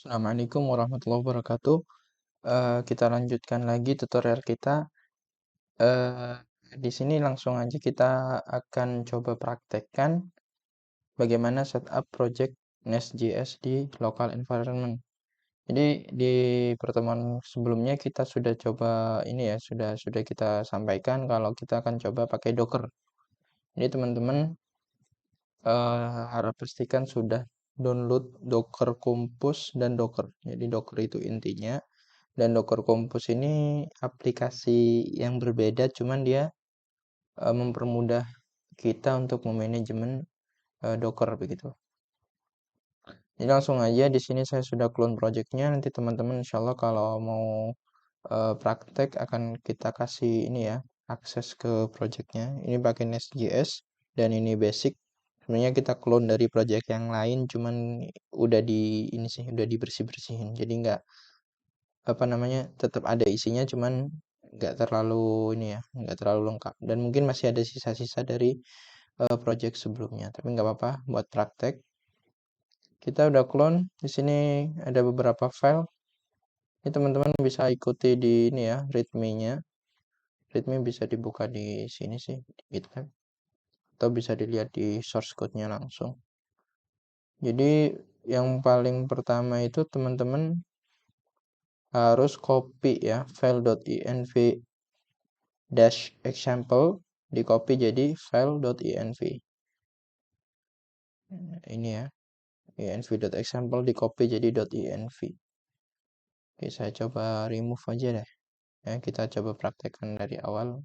Assalamualaikum warahmatullahi wabarakatuh. Kita lanjutkan lagi tutorial kita. Eh, di sini langsung aja kita akan coba praktekkan bagaimana setup project Nest.js di local environment. Jadi di pertemuan sebelumnya kita sudah coba ini ya, sudah kita sampaikan kalau kita akan coba pakai Docker. Jadi teman-teman harap pastikan sudah download Docker Compose dan Docker. Jadi Docker itu intinya. Dan Docker Compose ini aplikasi yang berbeda, cuman dia mempermudah kita untuk memanajemen Docker begitu. Jadi langsung aja di sini saya sudah clone projectnya. Nanti teman-teman insya Allah kalau mau praktek akan kita kasih ini ya, akses ke projectnya. Ini pakai Nest.js dan ini basic. Sebenarnya kita clone dari project yang lain, cuman udah udah dibersih-bersihin. Jadi nggak apa namanya, tetap ada isinya, cuman nggak terlalu ini ya, nggak terlalu lengkap. Dan mungkin masih ada sisa-sisa dari project sebelumnya, tapi nggak apa-apa buat praktek. Kita udah clone. Di sini ada beberapa file. Ini teman-teman bisa ikuti di ini ya, readme-nya. Readme bisa dibuka di sini sih, di GitLab. Atau bisa dilihat di source code-nya langsung. Jadi yang paling pertama itu teman-teman harus copy ya, file.env -example di copy jadi file.env. Ini ya, env.example di copy jadi .env. Oke, saya coba remove aja deh. Ya, kita coba praktekkan dari awal.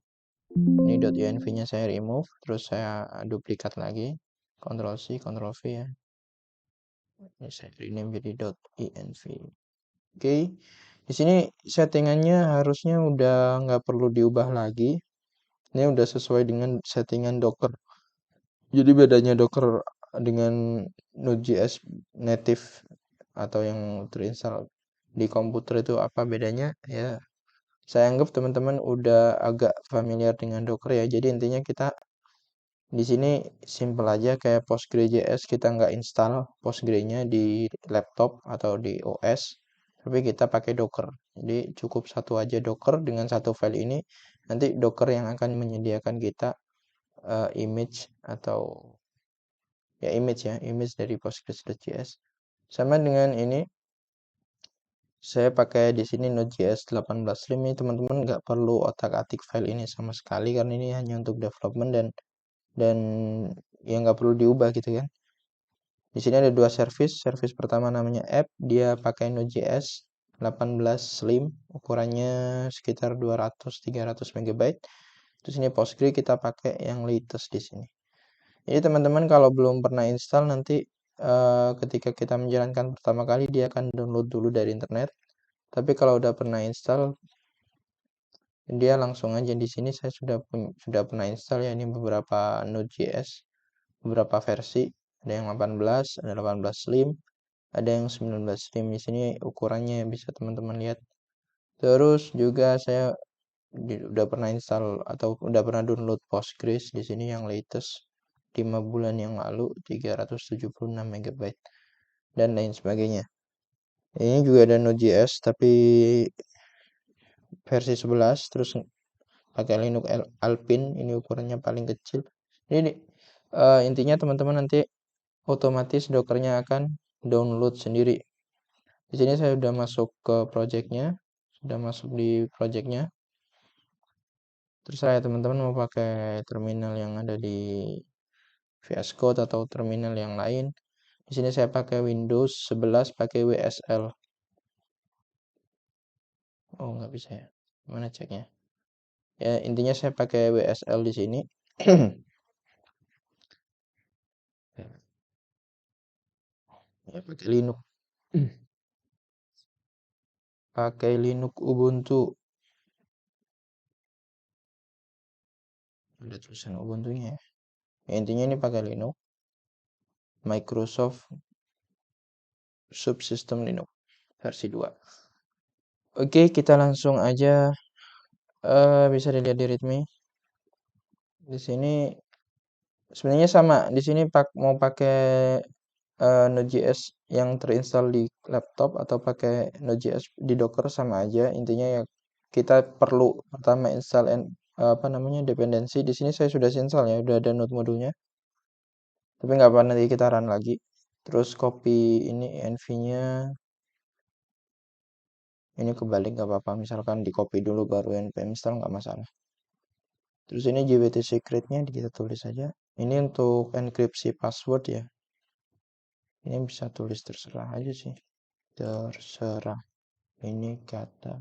Ini .env-nya saya remove, terus saya duplikat lagi. Ctrl C, Ctrl V ya. Ini saya rename jadi .env. Oke, di sini settingannya harusnya udah nggak perlu diubah lagi. Ini udah sesuai dengan settingan Docker. Jadi bedanya Docker dengan Node.js native atau yang terinstall di komputer itu apa bedanya? Ya, saya anggap teman-teman udah agak familiar dengan Docker ya. Jadi intinya kita di sini simple aja kayak Postgre.js, kita nggak install Postgre-nya di laptop atau di OS, tapi kita pakai Docker. Jadi cukup satu aja Docker dengan satu file ini. Nanti Docker yang akan menyediakan kita image atau ya image dari Postgres.js. Sama dengan ini saya pakai di sini Node.js 18 Slim. Ini teman-teman nggak perlu otak-atik file ini sama sekali karena ini hanya untuk development dan ya nggak perlu diubah gitu kan. Di sini ada dua service. Service pertama namanya app, dia pakai Node.js 18 Slim, ukurannya sekitar 200-300 MB. Terus ini Postgre kita pakai yang latest di sini. Jadi teman-teman kalau belum pernah install nanti ketika kita menjalankan pertama kali dia akan download dulu dari internet. Tapi kalau udah pernah install dia langsung aja di sini saya sudah pernah install ya, ini beberapa Node.js, beberapa versi, ada yang 18, ada 18 Slim, ada yang 19 Slim. Di sini ukurannya bisa teman-teman lihat. Terus juga saya udah pernah install atau udah pernah download Postgres di sini yang latest 5 bulan yang lalu 376 MB dan lain sebagainya. Ini juga ada Node.js tapi versi 11, terus pakai Linux Alpine, ini ukurannya paling kecil. Jadi intinya teman-teman nanti otomatis Dockernya akan download sendiri. Di sini saya sudah masuk ke projectnya, sudah masuk di projectnya. Terserah ya teman-teman mau pakai terminal yang ada di VS Code atau terminal yang lain. Di sini saya pakai Windows 11 pakai WSL. Oh, nggak bisa ya. Mana ceknya? Ya, intinya saya pakai WSL di sini. Ya, pakai Linux. Pakai Linux Ubuntu. Ada tulisan Ubuntu-nya ya. Ya, intinya ini pakai Linux. Microsoft Subsystem Linux versi 2. Oke, kita langsung aja bisa dilihat di readme. Di sini sebenarnya sama. Di sini mau pakai Node.js yang terinstall di laptop atau pakai Node.js di Docker sama aja. Intinya ya kita perlu pertama install apa namanya dependensi. Di sini saya sudah install ya, udah ada node modulnya. Tapi nggak apa nanti kita run lagi. Terus copy ini env-nya. Ini kebalik nggak apa-apa. Misalkan di copy dulu baru npm install nggak masalah. Terus ini JWT secretnya kita tulis saja. Ini untuk enkripsi password ya. Ini bisa tulis terserah aja sih. Terserah. Ini kata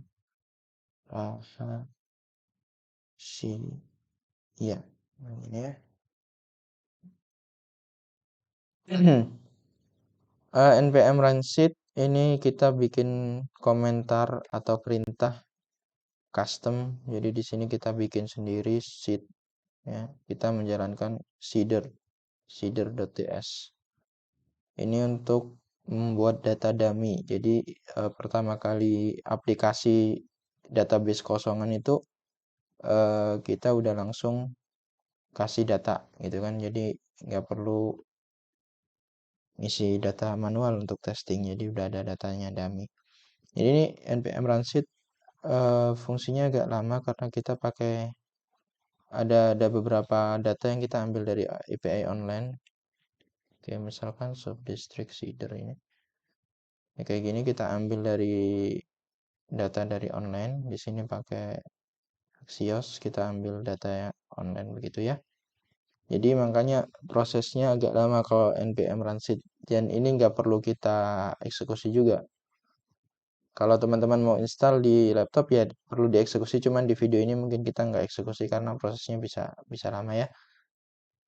rahasia. Iya. Ini ya. npm run seed ini kita bikin komentar atau perintah custom. Jadi di sini kita bikin sendiri seed ya. Kita menjalankan seeder.ts. Ini untuk membuat data dummy. Jadi pertama kali aplikasi database kosongan itu kita udah langsung kasih data gitu kan. Jadi nggak perlu isi data manual untuk testing. Jadi udah ada datanya dummy. Jadi ini npm run seed fungsinya agak lama karena kita pakai ada beberapa data yang kita ambil dari API online. Oke, misalkan subdistrict seeder ini. Ya, kayak gini kita ambil dari data dari online. Di sini pakai Axios, kita ambil data yang online begitu ya. Jadi makanya prosesnya agak lama kalau npm run seed. Dan ini nggak perlu kita eksekusi juga. Kalau teman-teman mau install di laptop ya perlu dieksekusi, cuman di video ini mungkin kita nggak eksekusi karena prosesnya bisa lama ya.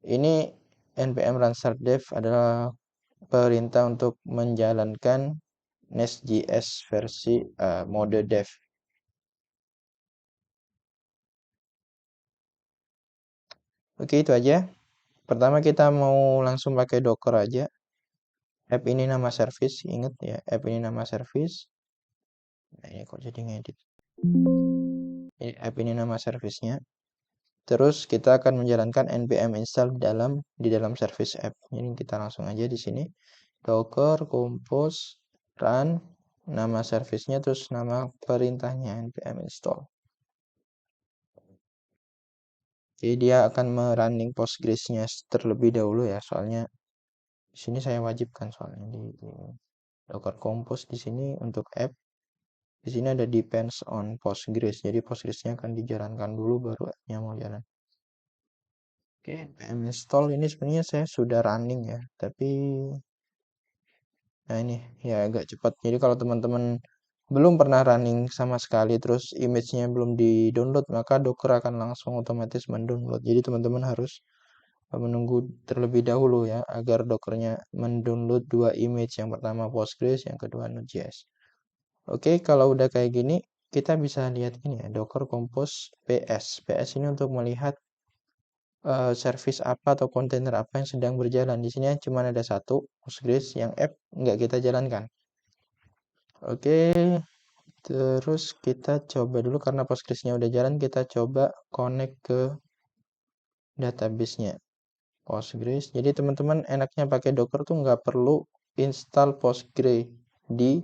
Ini npm run start dev adalah perintah untuk menjalankan Nest.js versi mode dev. Oke, itu aja. Pertama kita mau langsung pakai Docker aja. App ini nama service, ingat ya, app ini nama service. Nah, ini kok jadi ngedit. App ini nama servicenya. Terus kita akan menjalankan npm install di dalam service app. Jadi kita langsung aja di sini. Docker compose run nama servicenya terus nama perintahnya npm install. Jadi dia akan merunning Postgres-nya terlebih dahulu ya, soalnya di sini saya wajibkan soalnya di Docker Compose di sini untuk app. Di sini ada depends on Postgres. Jadi Postgres-nya akan dijalankan dulu baru app-nya mau jalan. Oke, npm install ini sebenarnya saya sudah running ya, tapi nah ini ya agak cepat. Jadi kalau teman-teman belum pernah running sama sekali terus image-nya belum di-download, maka Docker akan langsung otomatis mendownload. Jadi teman-teman harus menunggu terlebih dahulu ya agar Dockernya mendownload dua image, yang pertama Postgres, yang kedua Node.js. Oke, kalau udah kayak gini kita bisa lihat ini ya, Docker Compose PS. PS ini untuk melihat service apa atau kontainer apa yang sedang berjalan. Di sini cuma ada satu Postgres, yang app nggak kita jalankan. Oke, terus kita coba dulu karena Postgres-nya udah jalan, kita coba connect ke database-nya. Postgres. Jadi teman-teman enaknya pakai Docker tuh nggak perlu install Postgres di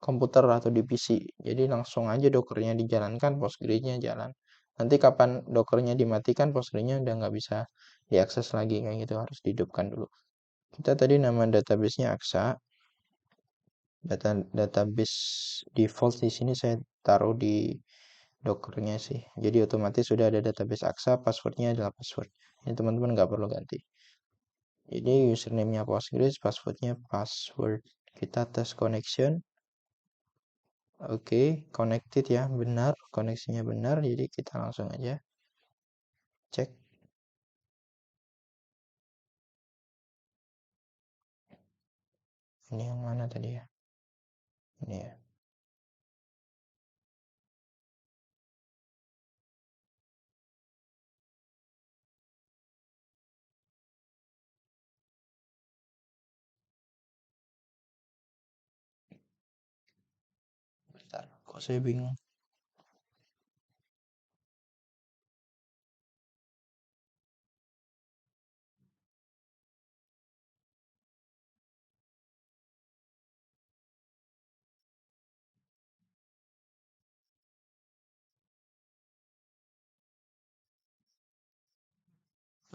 komputer atau di PC. Jadi langsung aja Dockernya dijalankan, Postgres-nya jalan. Nanti kapan Dockernya dimatikan, Postgres-nya udah nggak bisa diakses lagi kayak gitu, harus dihidupkan dulu. Kita tadi nama database-nya Aksa. Database default di sini saya taruh di Dockernya sih. Jadi otomatis sudah ada database Aksa, passwordnya adalah password. Ini teman-teman nggak perlu ganti. Jadi username-nya Postgres, passwordnya password. Kita tes connection. Oke, connected ya, benar. Koneksinya benar, jadi kita langsung aja cek. Ini yang mana tadi ya? Ini ya. Bentar, kok saya bingung.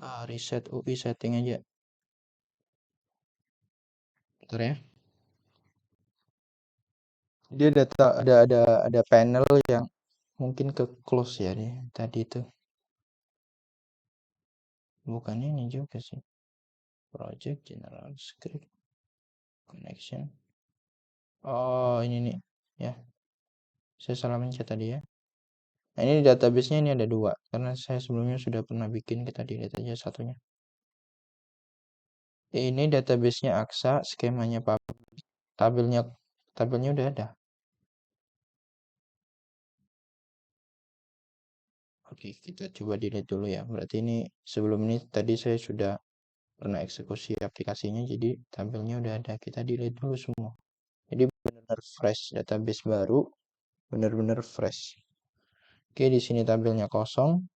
Reset UI setting aja. Bentar ya. Dia ada panel yang mungkin ke close ya nih tadi itu. Bukan ini juga sih. Project general script connection. Oh, ini nih. Ya, saya salah mencet tadi ya. Nah, ini database-nya ini ada dua. Karena saya sebelumnya sudah pernah bikin, kita delete aja satunya. Ini database-nya AXA, skemanya tabelnya tabelnya udah ada. Oke, kita coba delete dulu ya. Berarti ini sebelum ini tadi saya sudah pernah eksekusi aplikasinya, jadi tabelnya udah ada. Kita delete dulu semua. Jadi benar-benar fresh, database baru, benar-benar fresh. Oke, di sini tabelnya kosong.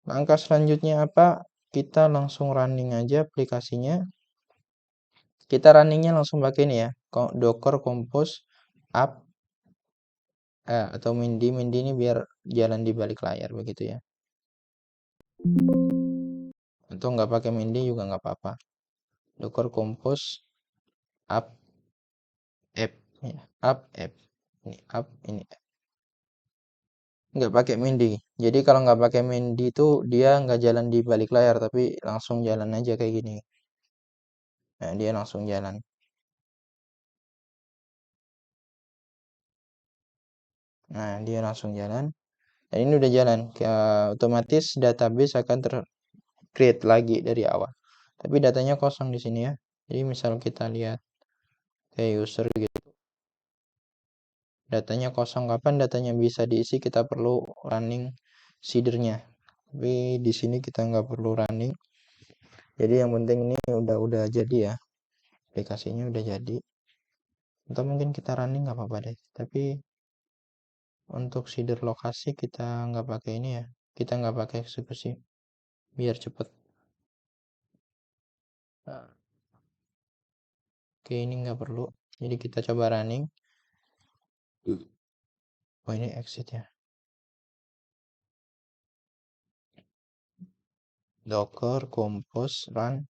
Langkah selanjutnya apa? Kita langsung running aja aplikasinya. Kita runningnya langsung pakai ini ya. Docker compose app atau Mindy. Mindy ini biar jalan di balik layar begitu ya. Atau nggak pakai Mindy juga nggak apa-apa. Docker compose app app ya. App app. Ini app ini app. Nggak pakai Mindy. Jadi kalau nggak pakai Mindy itu dia nggak jalan di balik layar tapi langsung jalan aja kayak gini. Nah, dia langsung jalan. Nah, dia langsung jalan. Dan ini udah jalan. Otomatis database akan create lagi dari awal. Tapi datanya kosong di sini ya. Jadi misal kita lihat kayak user gitu, datanya kosong. Kapan datanya bisa diisi? Kita perlu running seedernya. Tapi di sini kita nggak perlu running. Jadi yang penting ini udah jadi ya. Aplikasinya udah jadi. Atau mungkin kita running nggak apa-apa deh. Tapi untuk seeder lokasi kita nggak pakai ini ya. Kita nggak pakai eksekusi biar cepet. Nah, oke, ini nggak perlu. Jadi kita coba running. Oh, ini exit ya. Docker compose run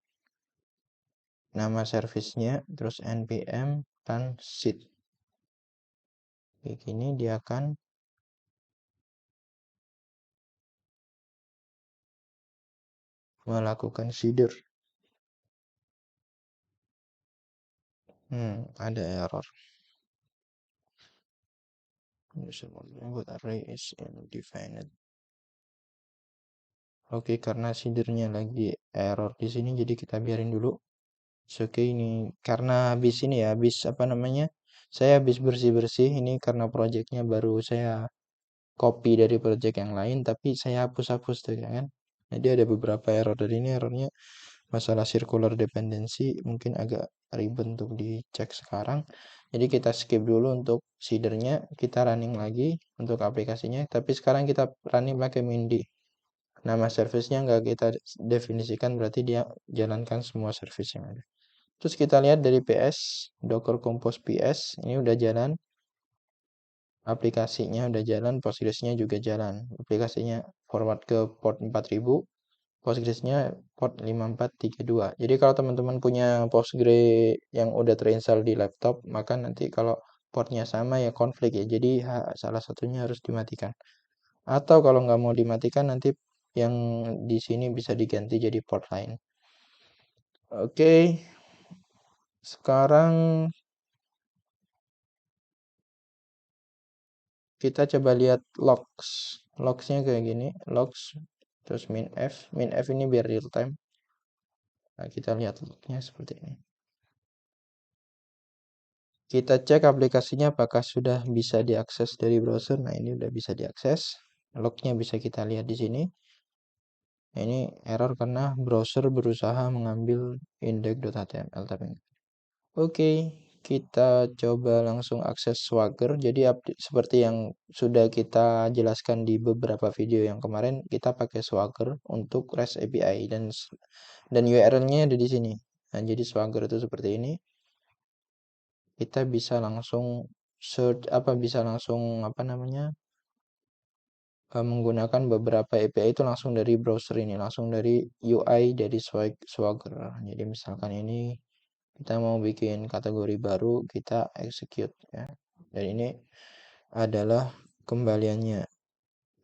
nama servisnya terus npm run seed. Kayak gini dia akan melakukan seeder. Ada error. User buat array is indefinite. Oke, karena seedernya lagi error di sini jadi kita biarin dulu. Oke, ini karena habis ini ya, habis apa namanya? Saya habis bersih-bersih ini karena projectnya baru saya copy dari project yang lain, tapi saya hapus-hapus tuh ya kan. Jadi ada beberapa error dari ini, errornya masalah circular dependency mungkin agak ribet untuk dicek sekarang. Jadi kita skip dulu untuk seedernya, kita running lagi untuk aplikasinya, tapi sekarang kita running pakai Mindy. Nama service-nya nggak kita definisikan, berarti dia jalankan semua service yang ada. Terus kita lihat dari PS, Docker Compose PS, ini udah jalan. Aplikasinya udah jalan, Postgres-nya juga jalan. Aplikasinya forward ke port 4000, Postgres-nya port 5432. Jadi kalau teman-teman punya Postgres yang udah terinstall di laptop, maka nanti kalau portnya sama ya konflik ya. Jadi salah satunya harus dimatikan. Atau kalau nggak mau dimatikan nanti yang di sini bisa diganti jadi port lain. Oke, sekarang kita coba lihat logs. Logsnya kayak gini, logs terus min f ini biar real time. Nah, kita lihat lognya seperti ini. Kita cek aplikasinya apakah sudah bisa diakses dari browser. Nah, ini udah bisa diakses. Lognya bisa kita lihat di sini. Ini error karena browser berusaha mengambil index.html tapi oke, kita coba langsung akses Swagger. Jadi seperti yang sudah kita jelaskan di beberapa video yang kemarin, kita pakai Swagger untuk REST API dan URL-nya ada di sini. Nah, jadi Swagger itu seperti ini. Kita bisa langsung search bisa langsung apa namanya? menggunakan beberapa API itu langsung dari browser ini, langsung dari UI dari Swagger. Jadi misalkan ini kita mau bikin kategori baru, kita execute ya. Dan ini adalah kembaliannya.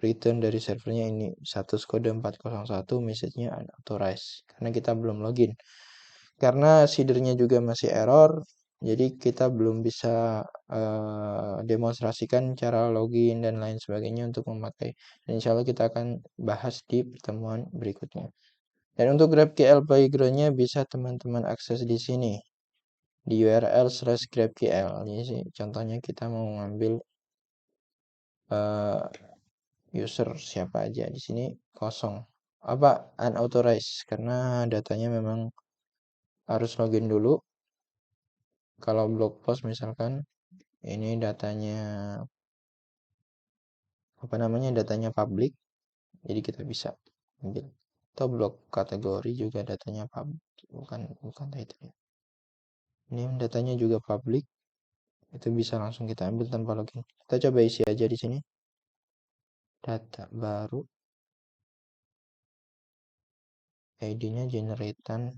Return dari servernya ini status kode 401, message-nya unauthorized karena kita belum login. Karena seedernya juga masih error, jadi kita belum bisa demonstrasikan cara login dan lain sebagainya untuk memakai. Dan insya Allah kita akan bahas di pertemuan berikutnya. Dan untuk GraphQL background-nya bisa teman-teman akses di sini di URL/GraphQL. Ini sih contohnya kita mau ngambil user siapa aja di sini kosong. Apa unauthorized karena datanya memang harus login dulu. Kalau blog post misalkan ini datanya apa namanya datanya public, jadi kita bisa ambil. Atau blog kategori juga datanya public, bukan title ya. Ini datanya juga public, itu bisa langsung kita ambil tanpa login. Kita coba isi aja di sini. Data baru, ID-nya generatan,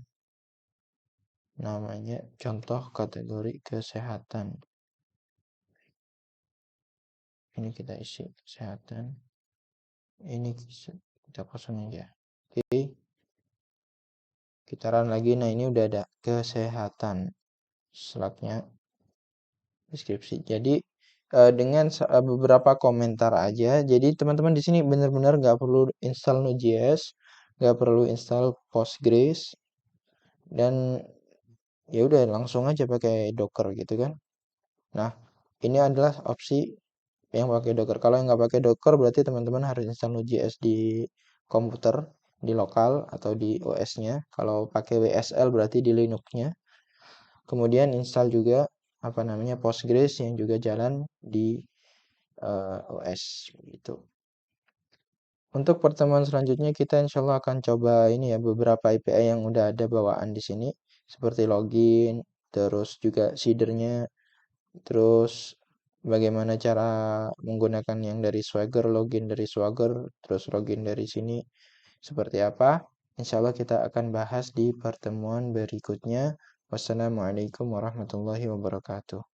namanya contoh kategori kesehatan. Ini kita isi kesehatan. Ini kita kosongin aja. Oke. Kita run lagi. Nah, ini udah ada kesehatan. Slide-nya deskripsi. Jadi dengan beberapa komentar aja. Jadi teman-teman di sini benar-benar nggak perlu install Node.js, nggak perlu install Postgres, dan ya udah langsung aja pakai Docker gitu kan. Nah, ini adalah opsi yang pakai Docker. Kalau yang nggak pakai Docker berarti teman-teman harus install Node.js di komputer, di lokal atau di OS-nya. Kalau pakai WSL berarti di Linux-nya. Kemudian install juga apa namanya Postgres yang juga jalan di OS gitu. Untuk pertemuan selanjutnya kita insya Allah akan coba ini ya beberapa API yang udah ada bawaan di sini seperti login, terus juga seedernya, terus bagaimana cara menggunakan yang dari Swagger, login dari Swagger, terus login dari sini seperti apa. Insya Allah kita akan bahas di pertemuan berikutnya. Wassalamualaikum warahmatullahi wabarakatuh.